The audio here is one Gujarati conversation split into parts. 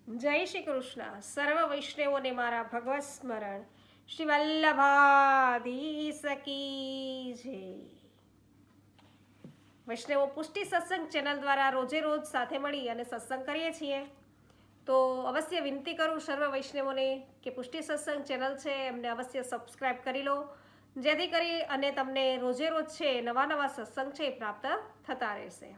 જય શ્રી કૃષ્ણ. સર્વ વૈષ્ણવોને મારા ભગવત સ્મરણ. શ્રી વલ્લભાધીશ કી જય. વૈષ્ણવો પુષ્ટિ સત્સંગ ચેનલ દ્વારા રોજે રોજ સાથે મળી અને સત્સંગ કરીએ છીએ. તો અવશ્ય વિનંતી કરું સર્વ વૈષ્ણવોને કે પુષ્ટિ સત્સંગ ચેનલ છે એમને અવશ્ય સબસ્ક્રાઇબ કરી લો, જેથી કરી અને તમને રોજે રોજ છે નવા નવા સત્સંગ છે એ પ્રાપ્ત થતા રહેશે.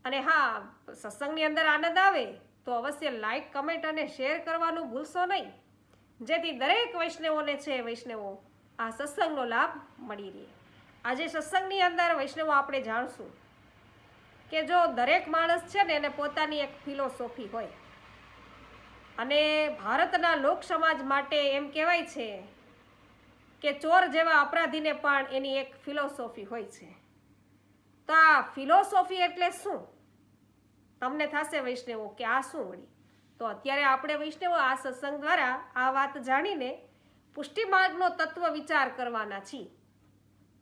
અને હા, સત્સંગની અંદર આનંદ આવે તો અવશ્ય લાઈક, કમેન્ટ અને શેર કરવાનું ભૂલશો નહીં, જેથી દરેક વૈષ્ણવોને છે વૈષ્ણવો આ સત્સંગનો લાભ મળી રહે. આજે સત્સંગની અંદર વૈષ્ણવો આપણે જાણશું કે જો દરેક માણસ છે ને એને પોતાની એક ફિલોસોફી હોય, અને ભારતના લોક સમાજ માટે એમ કહેવાય છે કે ચોર જેવા અપરાધીને પણ એની એક ફિલોસોફી હોય છે. તો આ ફિલોસોફી એટલે શું? તમને થશે વૈષ્ણવો કે આ શું વળી? તો અત્યારે આપણે વૈષ્ણવો આ સત્સંગ દ્વારા આ વાત જાણીને પુષ્ટિ માર્ગનો તત્વ વિચાર કરવાના છીએ.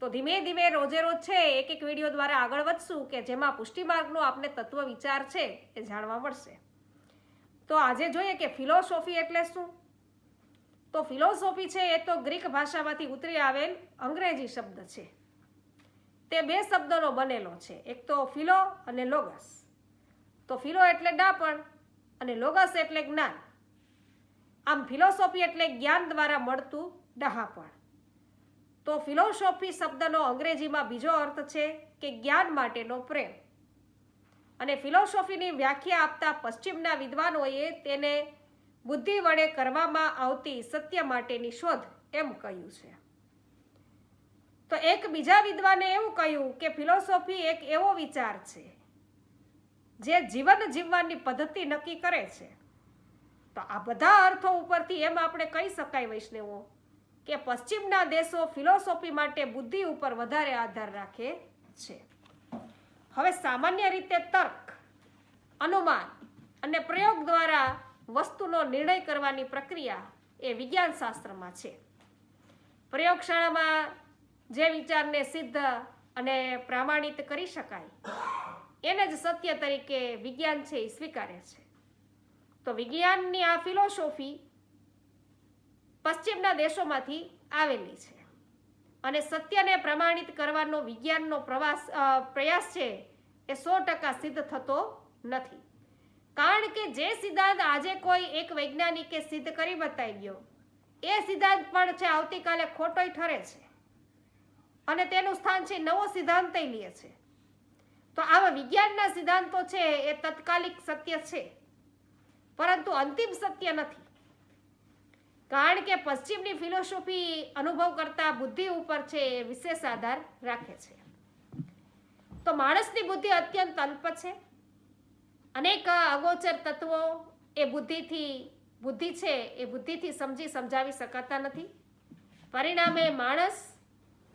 તો ધીમે ધીમે રોજે રોજ છે એક એક વિડીયો દ્વારા આગળ વધશું કે જેમાં પુષ્ટિ માર્ગનો આપણે તત્વ વિચાર છે એ જાણવા મળશે. તો આજે જોઈએ કે ફિલોસોફી એટલે શું. તો ફિલોસોફી છે એ તો ગ્રીક ભાષામાંથી ઉતરી આવેલ અંગ્રેજી શબ્દ છે. તે બે શબ્દોનો બનેલો છે, એક તો ફિલો અને લોગસ. તો ફિલો એટલે ડાપણ અને લોગસ એટલે જ્ઞાન. આમ ફિલોસોફી એટલે જ્ઞાન દ્વારા મળતું ડહાપણ. તો ફિલોસોફી શબ્દનો અંગ્રેજીમાં બીજો અર્થ છે કે જ્ઞાન માટેનો પ્રેમ. અને ફિલોસોફીની વ્યાખ્યા આપતા પશ્ચિમના વિદ્વાનોએ તેને બુદ્ધિ વડે કરવામાં આવતી સત્ય માટેની શોધ એમ કહ્યું છે. તો એક બીજા વિદ્વાને એવું કહ્યું કે ફિલોસોફી એક એવો વિચાર છે જે જીવન જીવવાની પદ્ધતિ નક્કી કરે છે. તો આ બધા અર્થો ઉપરથી એમ આપણે કહી શકાય વૈષ્ણવો કે પશ્ચિમના દેશો ફિલોસોફી માટે બુદ્ધિ ઉપર વધારે આધાર રાખે છે. હવે સામાન્ય રીતે તર્ક, અનુમાન અને પ્રયોગ દ્વારા વસ્તુનો નિર્ણય કરવાની પ્રક્રિયા એ વિજ્ઞાન શાસ્ત્રમાં છે. પ્રયોગશાળામાં જે વિચારને સિદ્ધ અને પ્રમાણિત કરી શકાય એને જ સત્ય તરીકે વિજ્ઞાન છે એ સ્વીકારે છે. તો વિજ્ઞાનની આ ફિલોસોફી પશ્ચિમના દેશોમાંથી આવેલી છે, અને સત્યને પ્રમાણિત કરવાનો વિજ્ઞાનનો પ્રયાસ છે એ 100% સિદ્ધ થતો નથી. કારણ કે જે સિદ્ધાંત આજે કોઈ એક વૈજ્ઞાનિકે સિદ્ધ કરી બતાવી ગયો એ સિદ્ધાંત પણ છે આવતીકાલે ખોટોય ઠરે છે, અને તેનું સ્થાન છે નવો સિદ્ધાંત લે છે. તો આવા વિજ્ઞાનના સિદ્ધાંતો છે એ તત્કાલિક સત્ય છે, પરંતુ અંતિમ સત્ય નથી. કારણ કે પશ્ચિમની ફિલોસોફી અનુભવ કરતા બુદ્ધિ ઉપર છે એ વિશેષ આધાર રાખે છે. તો માણસની બુદ્ધિ અત્યંત અલ્પ છે. અનેક અગોચર તત્વો એ બુદ્ધિ છે એ બુદ્ધિથી સમજાવી શકાતા નથી. પરિણામે માણસ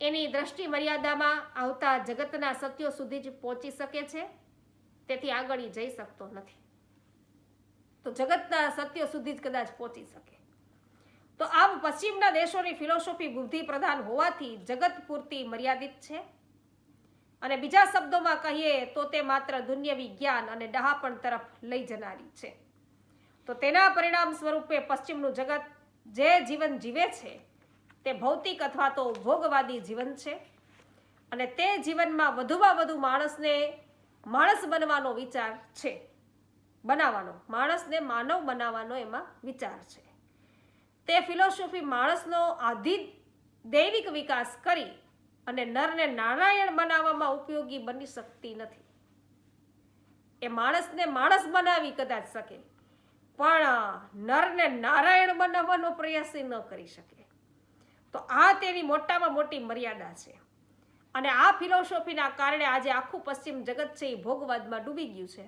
એની દ્રષ્ટિ મર્યાદામાં આવતા જગતના સત્યો સુધી જ પહોંચી શકે છે, તેથી આગળ જઈ શકતો નથી. તો જગતના સત્યો સુધી જ કદાચ પહોંચી શકે. તો આમ પશ્ચિમના દેશોની ફિલોસોફી બુદ્ધિ પ્રધાન હોવાથી જગત પૂરતી મર્યાદિત છે, અને બીજા શબ્દોમાં કહીએ તો તે માત્ર દુન્યવી જ્ઞાન અને ડહાપણ તરફ લઈ જનારી છે. તો તેના પરિણામ સ્વરૂપે પશ્ચિમનું જગત જે જીવન જીવે છે તે ભૌતિક અથવા તો ભોગવાદી જીવન છે, અને તે જીવનમાં વધુમાં વધુ માણસ બનવાનો વિચાર છે, માણસને માનવ બનાવવાનો એમાં વિચાર છે. તે ફિલોસોફી માણસનો આધિ દૈવિક વિકાસ કરી અને નરને નારાયણ બનાવવામાં ઉપયોગી બની શકતી નથી. એ માણસને માણસ બનાવી કદાચ શકે, પણ નરને નારાયણ બનાવવાનો પ્રયાસ ન કરી શકે. તો આ તેની મોટામાં મોટી મર્યાદા છે. અને આ ફિલોસોફીના કારણે આજે આખું પશ્ચિમ જગત છે એ ભોગવાદમાં ડૂબી ગયું છે,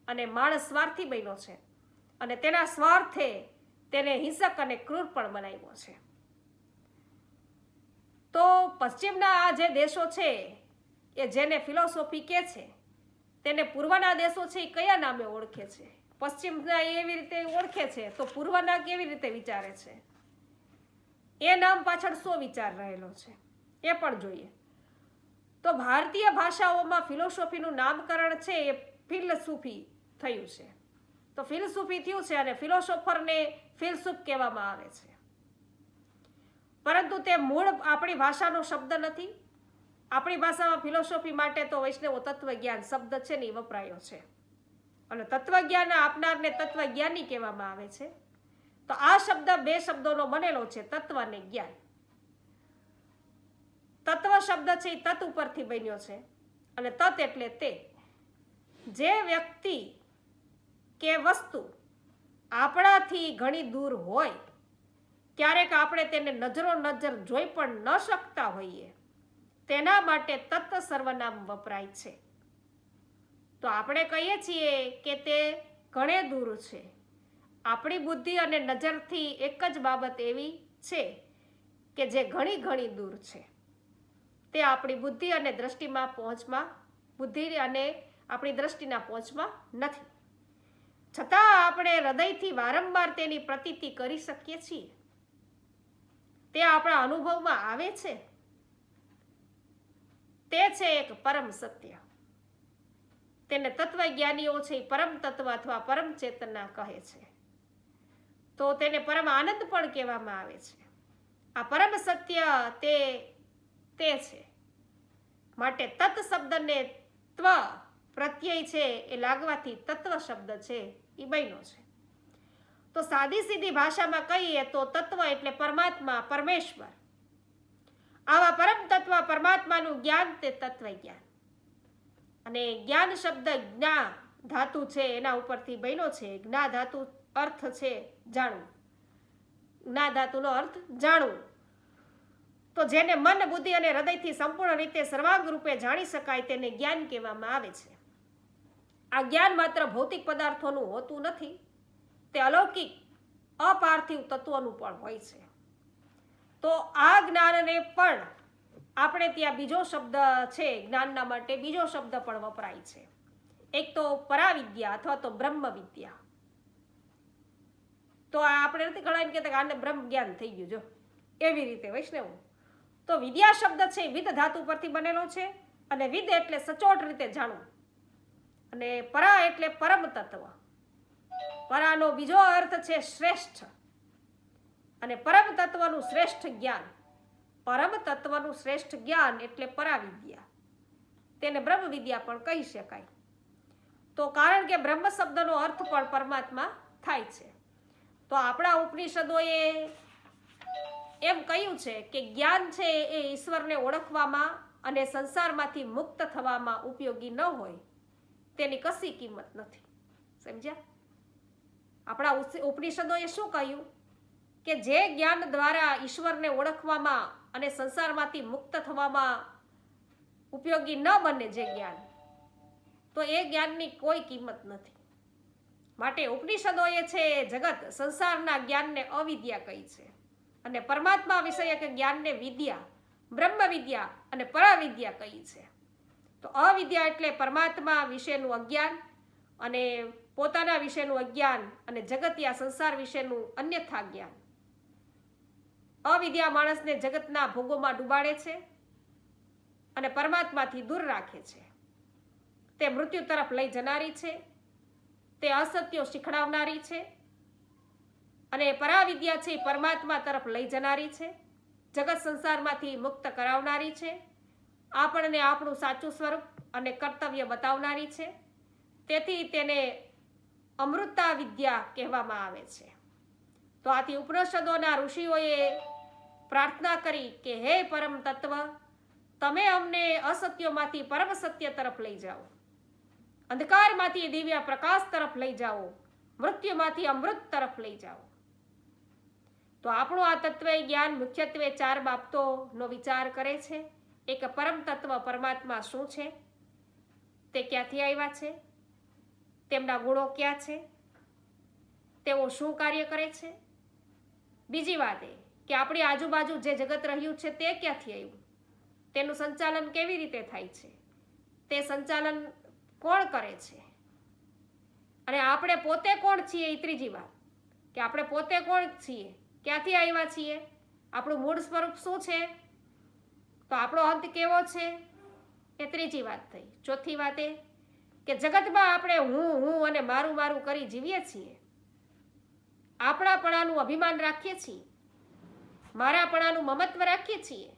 અને માણસ સ્વાર્થી બન્યો છે, અને તેના સ્વાર્થે તેને હિંસક અને ક્રૂર પણ બનાવ્યો છે. તો પશ્ચિમના આ જે દેશો છે એ જેને ફિલોસોફી કહે છે તેને પૂર્વના દેશો છે એ કયા નામે ઓળખે છે? પશ્ચિમના એવી રીતે ઓળખે છે, તો પૂર્વના કેવી રીતે વિચારે છે? એ નામ પાછળ શું વિચાર રહેલો છે એ પણ જોઈએ. તો ભારતીય ભાષાઓમાં ફિલોસોફીનું નામકરણ છે એ ફિલસૂફી થયું છે. તો ફિલસૂફી થયું છે અને ફિલોસોફરને ફિલસૂફ કહેવામાં આવે છે. પરંતુ તે મૂળ આપણી ભાષાનો શબ્દ નથી. આપણી ભાષામાં ફિલોસોફી માટે તો વૈષ્ણવ તત્વજ્ઞાન શબ્દ છે ને એ વપરાયો છે અને તત્વજ્ઞાન આપનારને તત્વજ્ઞાની કહેવામાં આવે છે. તો આ શબ્દ બે શબ્દોનો બનેલો છે, તત્વ અને જ્ઞાન. તત્વ શબ્દ છે એ તત્ ઉપરથી બન્યો છે અને તત્ એટલે તે. જે વ્યક્તિ કે વસ્તુ આપણાથી ઘણી દૂર હોય, ક્યારેક આપણે તેને નજરો નજર જોઈ પણ ન શકતા હોઈએ, તેના માટે તત્વ સર્વનામ વપરાય છે. તો આપણે કહીએ છીએ કે તે ઘણે દૂર છે. આપણી બુદ્ધિ અને નજરથી એક જ બાબત એવી છે કે જે ઘણી ઘણી દૂર છે. તે આપણી બુદ્ધિ અને દ્રષ્ટિમાં પહોંચમાં બુદ્ધિ અને આપણી દ્રષ્ટિના પહોંચમાં નથી. છતાં આપણે હૃદયથી વારંવાર તેની પ્રતીતિ કરી શકીએ છીએ. તે આપણા અનુભવમાં આવે છે. તે છે એક પરમ સત્ય. તેને તત્વજ્ઞાનીઓ છે પરમ તત્વ અથવા પરમ ચેતના કહે છે. તો તેને પરમ આનંદ પણ કહેવામાં આવે છે. આ પરમ સત્ય તે છે. માટે તત્ શબ્દને ત્વ પ્રત્યય છે એ લાગવાથી તત્વ શબ્દ છે એ બન્યો છે. તો સાદી સીધી ભાષામાં કહીએ તો તત્વ એટલે પરમાત્મા, પરમેશ્વર. આવા પરમ તત્વ પરમાત્માનું જ્ઞાન તે તત્વજ્ઞાન. અને જ્ઞાન શબ્દ જ્ઞા ધાતુ છે એના ઉપરથી બન્યો છે. જ્ઞા ધાતુ અર્થ છે જાણવું. જ્ઞા ધાતુનો અર્થ જાણવું. તો જેને મન, બુદ્ધિ અને હૃદયથી સંપૂર્ણ રીતે સર્વાંગ રૂપે જાણી શકાય તેને જ્ઞાન કહેવામાં આવે છે. આ જ્ઞાન માત્ર ભૌતિક પદાર્થોનું હોતું નથી. તે અલૌકિક અપાર્થિવ તત્વોનું પણ હોય છે. તો આ જ્ઞાનને પણ આપણે ત્યાં બીજો શબ્દ છે જ્ઞાનના માટે, બીજો શબ્દ પણ વપરાય છે. એક તો પરાવિદ્યા અથવા તો બ્રહ્મ વિદ્યા. તો આપણે નથી ઘણા એમ કહેતા કે આને બ્રહ્મ જ્ઞાન થઈ ગયું. જો એવી રીતે વૈષ્ણવ. તો વિદ્યા શબ્દ છે વિદ ધાતુ પરથી બનેલો છે અને વિદ એટલે સચોટ રીતે જાણવું અને પરા એટલે પરમ તત્વ. પરાનો બીજો અર્થ છે શ્રેષ્ઠ અને પરમ તત્વનું શ્રેષ્ઠ જ્ઞાન. પરમ તત્વનું શ્રેષ્ઠ જ્ઞાન એટલે પરાવિદ્યા. તેને બ્રહ્મ વિદ્યા પણ કહી શકાય. તો કારણ કે બ્રહ્મ શબ્દનો અર્થ પણ પરમાત્મા થાય છે. તો આપણા ઉપનિષદોએ એમ કહ્યું છે કે જ્ઞાન છે એ ઈશ્વરને ઓળખવામાં અને સંસારમાંથી મુક્ત થવામાં ઉપયોગી ન હોય તેની કશી કિંમત નથી. સમજ્યા? આપણા ઉપનિષદોએ શું કહ્યું કે જે જ્ઞાન દ્વારા ઈશ્વરને ઓળખવામાં અને સંસારમાંથી મુક્ત થવામાં ઉપયોગી ન બને જે જ્ઞાન, તો એ જ્ઞાનની કોઈ કિંમત નથી. માટે ઉપનિષદોએ છે જગત સંસારના જ્ઞાનને અવિદ્યા કહી છે અને પરમાત્મા વિષયક જ્ઞાનને વિદ્યા, બ્રહ્મ વિદ્યા અને પરાવિદ્યા કહી છે. તો અવિદ્યા એટલે પરમાત્મા વિશેનું અજ્ઞાન અને પોતાના વિશેનું અજ્ઞાન અને જગતિયા સંસાર વિશેનું અન્યથા જ્ઞાન. અવિદ્યા માણસને જગતના ભોગોમાં ડૂબાડે છે અને પરમાત્માથી દૂર રાખે છે. તે મૃત્યુ તરફ લઈ જનારી છે. તે અસત્યો શીખડાવનારી છે અને પરાવિદ્યા છે પરમાત્મા તરફ લઈ જનારી છે. જગત સંસારમાંથી મુક્ત કરાવનારી છે. આપણને આપણું સાચું સ્વરૂપ અને કર્તવ્ય બતાવનારી છે. તેથી તેને અમૃતા વિદ્યા કહેવામાં આવે છે. તો આથી ઉપનિષદોના ઋષિઓએ પ્રાર્થના કરી કે હે પરમ તત્વ, તમે અમને અસત્યોમાંથી પરમ સત્ય તરફ લઈ જાઓ, અંધકારમાંથી દિવ્ય પ્રકાશ તરફ લઈ જાઓ, મૃત્યુમાંથી અમૃત તરફ લઈ જાઓ. તો આપણું આ તત્વ જ્ઞાન મુખ્યત્વે 4 બાબતોનો વિચાર કરે છે. એક પરમ તત્વ પરમાત્મા શું છે, તે ક્યાંથી આવ્યા છે, તેમના ગુણો ક્યાં છે, તેઓ શું કાર્ય કરે છે. બીજી વાત એ કે આપણી આજુબાજુ જે જગત રહ્યું છે તે ક્યાંથી આવ્યું, તેનું સંચાલન કેવી રીતે થાય છે, તે સંચાલન કોણ કરે છે અને આપણે પોતે કોણ છીએ. એ ત્રીજી વાત કે આપણે પોતે કોણ છીએ, ક્યાંથી આવ્યા છીએ, આપણું મૂળ સ્વરૂપ શું છે, તો આપણો અંત કેવો છે, એ ત્રીજી વાત થઈ. ચોથી વાત એ કે જગતમાં આપણે હું અને મારું મારું કરી જીવીએ છીએ, આપણાપણાનું અભિમાન રાખીએ છીએ, મારાપણાનું મમત્વ રાખીએ છીએ,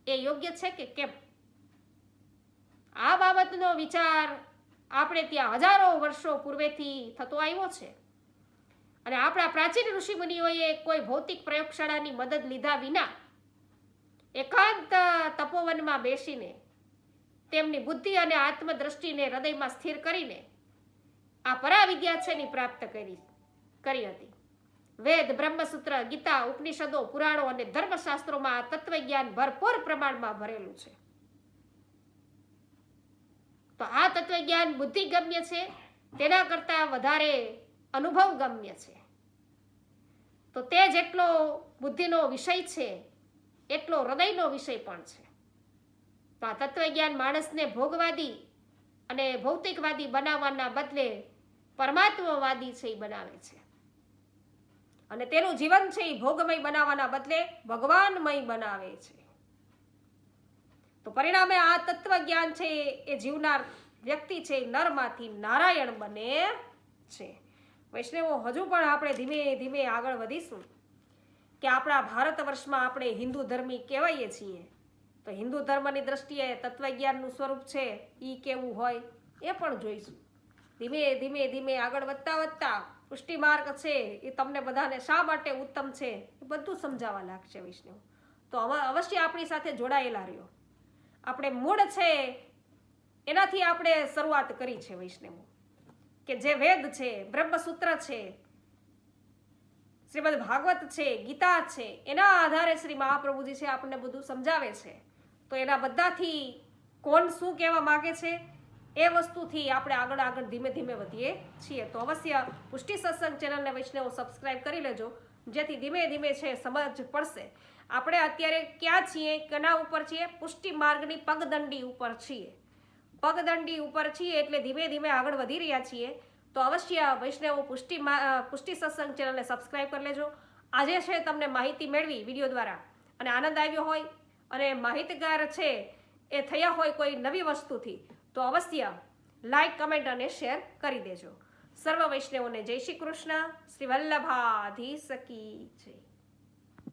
એ યોગ્ય છે કે કેમ? આ બાબતનો વિચાર આપણે ત્યાં હજારો વર્ષો પૂર્વેથી થતો આવ્યો છે અને આપણા પ્રાચીન ઋષિમુનિઓએ કોઈ ભૌતિક પ્રયોગશાળાની મદદ લીધા વિના એકાંત તપોવનમાં બેસીને તેમની બુદ્ધિ અને આત્મદ્રષ્ટિને હૃદયમાં સ્થિર કરીને આ પરાવિદ્યા છે ની પ્રાપ્ત કરી હતી. વેદ, બ્રહ્મસૂત્ર, ગીતા, ઉપનિષદો, પુરાણો અને ધર્મશાસ્ત્રોમાં આ તત્વજ્ઞાન ભરપૂર પ્રમાણમાં ભરેલું છે. તો આ તત્વજ્ઞાન બુદ્ધિગમ્ય છે, તેના કરતાં વધારે અનુભવ ગમ્ય છે. તો તે જેટલો બુદ્ધિનો વિષય છે એટલો હૃદયનો વિષય પણ છે. તો આ તત્વજ્ઞાન માણસને ભોગવાદી અને ભૌતિકવાદી બનાવવાના બદલે પરમાત્માવાદી છે એ બનાવે છે અને તેનું જીવન છે એ ભોગમય બનાવવાના બદલે ભગવાનમય બનાવે છે. તો પરિણામે આ તત્વજ્ઞાન છે એ જીવનાર વ્યક્તિ છે નરમાંથી નારાયણ બને છે. વૈષ્ણવો, હજુ પણ આપણે ધીમે ધીમે આગળ વધીશું કે આપણા ભારત વર્ષમાં આપણે હિન્દુ ધર્મી કહેવાઈએ છીએ, તો હિન્દુ ધર્મની દ્રષ્ટિએ તત્વજ્ઞાનનું સ્વરૂપ છે એ કેવું હોય એ પણ જોઈશું. ધીમે ધીમે ધીમે આગળ વધતા પુષ્ટિ માર્ગ છે એ તમને બધાને શા માટે ઉત્તમ છે એ બધું સમજાવવા લાગશે વૈષ્ણવ. તો અવશ્ય આપણી સાથે જોડાયેલા રહ્યો. આપણે મૂળ છે એનાથી આપણે શરૂઆત કરી છે વૈષ્ણવો, કે જે વેદ છે, બ્રહ્મસૂત્ર છે, શ્રીમદ ભાગવત છે, ગીતા છે, એના આધારે શ્રી મહાપ્રભુજી છે આપણને બધું સમજાવે છે. તો એના બધાથી કોણ શું કહેવા માગે છે એ વસ્તુથી આપણે આગળ ધીમે ધીમે વધીએ છીએ. તો અવશ્ય પુષ્ટિ સત્સંગ ચેનલને વૈષ્ણવો સબસ્ક્રાઇબ કરી લેજો, જેથી ધીમે ધીમે છે સમજ પડશે. આપણે અત્યારે ક્યાં છીએ, કેના ઉપર છીએ? પુષ્ટિ માર્ગની પગદંડી ઉપર છીએ. પગદંડી ઉપર છીએ એટલે ધીમે ધીમે આગળ વધી રહ્યા છીએ. તો અવશ્ય વૈષ્ણવો પુષ્ટિ સત્સંગ ચેનલને સબસ્ક્રાઇબ કરી લેજો. આજે છે તમને માહિતી મેળવી વિડીયો દ્વારા અને આનંદ આવ્યો હોય અને માહિતગાર છે એ થયા હોય કોઈ નવી વસ્તુથી, તો અવશ્ય લાઈક, કમેન્ટ અને શેર કરી દેજો. સર્વ વૈષ્ણવોને જય શ્રી કૃષ્ણ. શ્રી વલ્લભાધીશ કી જય.